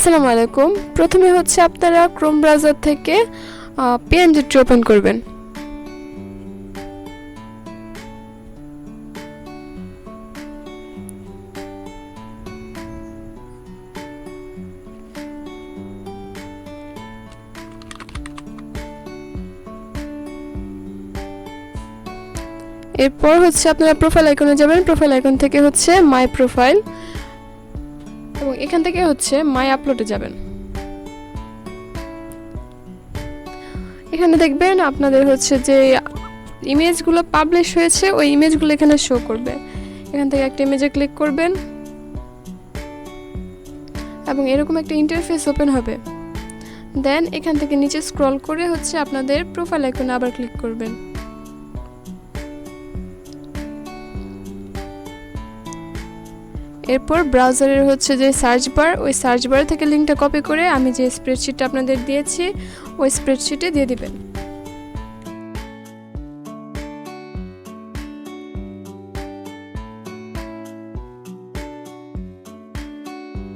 আসসালামু আলাইকুম। প্রথমে হচ্ছে আপনারা ক্রোম ব্রাউজার থেকে PNG ওপেন করবেন। এরপর হচ্ছে আপনারা প্রোফাইল আইকনে যাবেন। প্রোফাইল আইকন থেকে হচ্ছে মাই প্রোফাইল এবং এখান থেকে হচ্ছে মাই আপলোডে যাবেন। এখানে দেখবেন আপনাদের হচ্ছে যে ইমেজগুলো পাবলিশ হয়েছে ওই ইমেজগুলো এখানে শো করবে। এখান থেকে একটা ইমেজে ক্লিক করবেন এবং এরকম একটা ইন্টারফেস ওপেন হবে। দেন এখান থেকে নিচে স্ক্রল করে হচ্ছে আপনাদের প্রোফাইল আইকনে আবার ক্লিক করবেন। এরপর ব্রাউজারের হচ্ছে যে সার্চ বার, ওই সার্চ বার থেকে লিঙ্কটা কপি করে আমি যে স্প্রেডশিটটা আপনাদের দিয়েছি ওই স্প্রেডশিটে দিয়ে দিবেন।